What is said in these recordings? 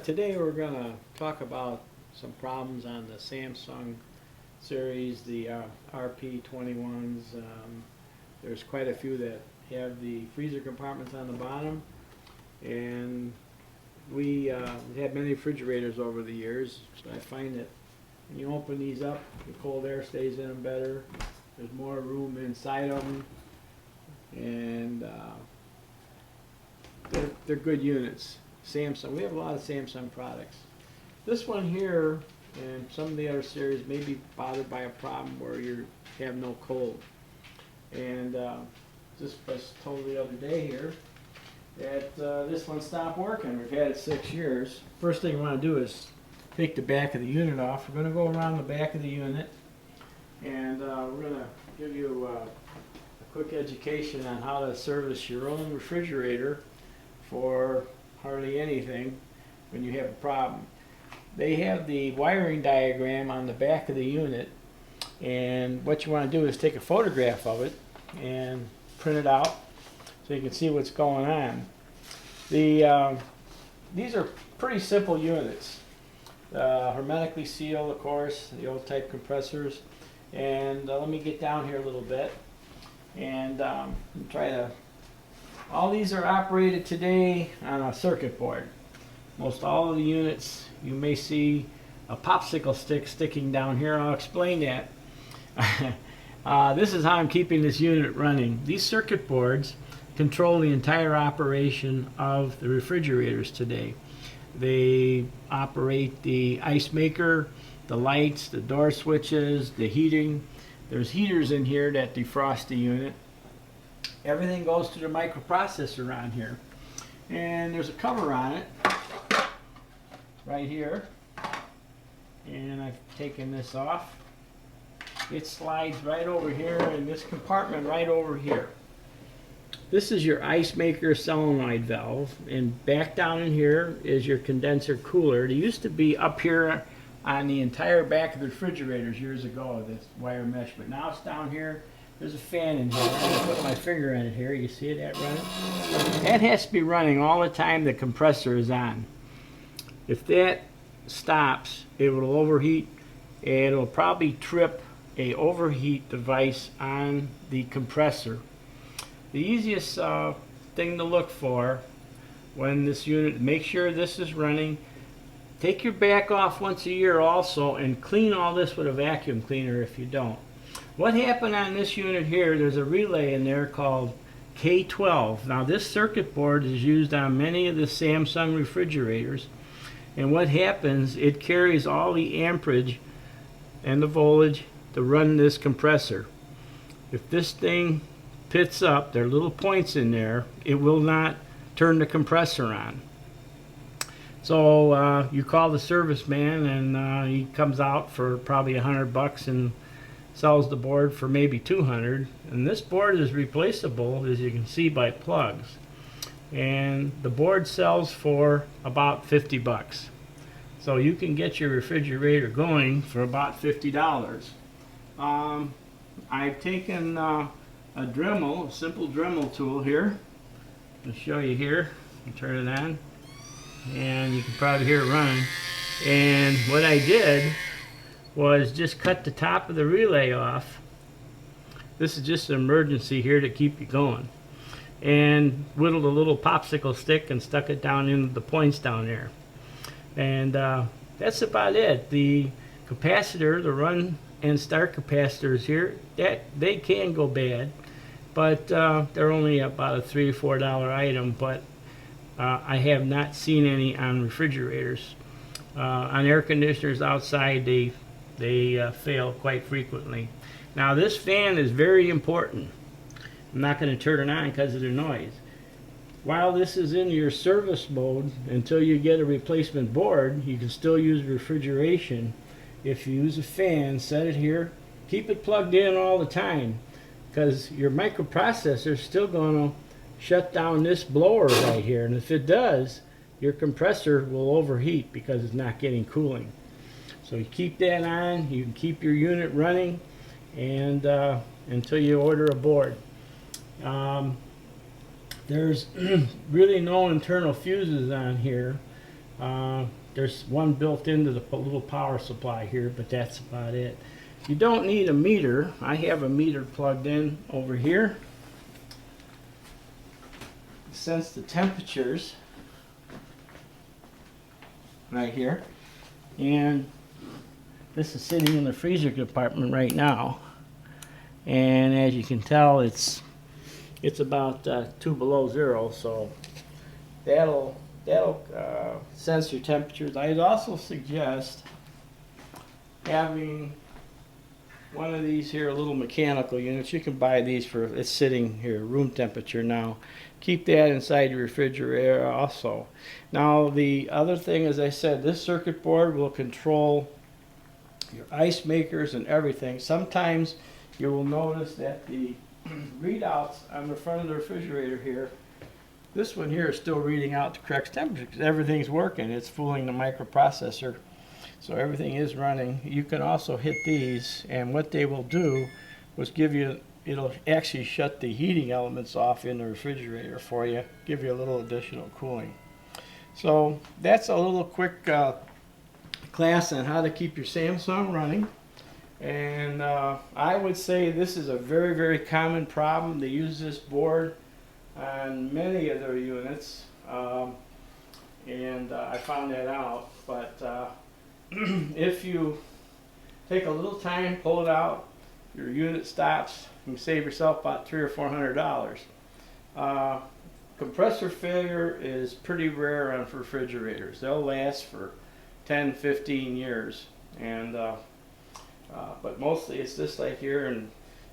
Today we're going to talk about some problems on the Samsung series, the RP21s. There's quite a few that have the freezer compartments on the bottom, and we had many refrigerators over the years, but I find that when you open these up, the cold air stays in them better. There's more room inside of them, and they're good units. Samsung, we have a lot of Samsung products. This one here and some of the other series may be bothered by a problem where you have no cold. And just was told the other day here that this one stopped working. We've had it 6 years. First thing we want to do is take the back of the unit off. We're going to go around the back of the unit, and we're going to give you a quick education on how to service your own refrigerator for hardly anything when you have a problem. They have the wiring diagram on the back of the unit, and what you want to do is take a photograph of it and print it out so you can see what's going on. These are pretty simple units. Hermetically sealed, of course, the old type compressors. And let me get down here a little bit and try to. All these are operated today on a circuit board. Most all of the units, you may see a popsicle stick sticking down here. I'll explain that. This is how I'm keeping this unit running. These circuit boards control the entire operation of the refrigerators today. They operate the ice maker, the lights, the door switches, the heating. There's heaters in here that defrost the unit. Everything goes to the microprocessor on here. And there's a cover on it right here. And I've taken this off. It slides right over here in this compartment right over here. This is your ice maker solenoid valve, and back down in here is your condenser cooler. It used to be up here on the entire back of the refrigerators years ago, this wire mesh, but now it's down here. There's a fan in here. I'm going to put my finger in it here. You see that running? That has to be running all the time the compressor is on. If that stops, it will overheat, and it'll probably trip a overheat device on the compressor. The easiest thing to look for when this unit, make sure this is running. Take your back off once a year also, and clean all this with a vacuum cleaner if you don't. What happened on this unit here, there's a relay in there called K12. Now this circuit board is used on many of the Samsung refrigerators, and what happens, it carries all the amperage and the voltage to run this compressor. If this thing pits up, there are little points in there, it will not turn the compressor on. So you call the service man, and he comes out for probably $100 and sells the board for maybe $200. And this board is replaceable, as you can see, by plugs. And the board sells for about $50. So you can get your refrigerator going for about $50. I've taken a Dremel, a simple Dremel tool here. I'll show you here. I'll turn it on, and you can probably hear it running. And what I did was just cut the top of the relay off. This is just an emergency here to keep you going. And whittled a little popsicle stick and stuck it down into the points down there. And that's about it. The capacitor, the run and start capacitors here, that they can go bad, but they're only about a $3 or $4 item, but I have not seen any on refrigerators. On air conditioners outside, they fail quite frequently. Now this fan is very important. I'm not going to turn it on because of the noise. While this is in your service mode, until you get a replacement board, you can still use refrigeration. If you use a fan, set it here, keep it plugged in all the time, because your microprocessor is still going to shut down this blower right here, and if it does, your compressor will overheat because it's not getting cooling. So you keep that on, you can keep your unit running, and until you order a board. There's really no internal fuses on here. There's one built into the little power supply here, but that's about it. You don't need a meter. I have a meter plugged in over here. Sense the temperatures right here, and this is sitting in the freezer compartment right now, and as you can tell, it's about 2 below zero, so that'll sense your temperatures. I'd also suggest having one of these here little mechanical units. You can buy these for, it's sitting here room temperature now. Keep that inside your refrigerator also. Now the other thing, as I said, this circuit board will control your ice makers and everything. Sometimes you will notice that the readouts on the front of the refrigerator here, this one here is still reading out the correct temperature because everything's working. It's fooling the microprocessor. So everything is running. You can also hit these, and what they will do was give you, it'll actually shut the heating elements off in the refrigerator for you, give you a little additional cooling. So that's a little quick class on how to keep your Samsung running. And I would say this is a very, very common problem. They use this board on many of their units, and I found that out. But if you take a little time, pull it out, your unit stops, you can save yourself about $300 or $400. Compressor failure is pretty rare on refrigerators. They'll last for 10, 15 years, and but mostly it's just like here, and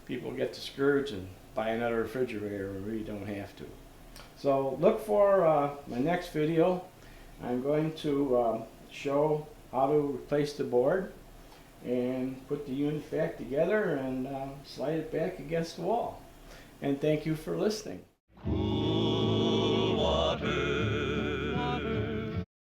people get discouraged and buy another refrigerator when we really don't have to. So look for my next video. I'm going to show how to replace the board and put the unit back together and slide it back against the wall. And thank you for listening.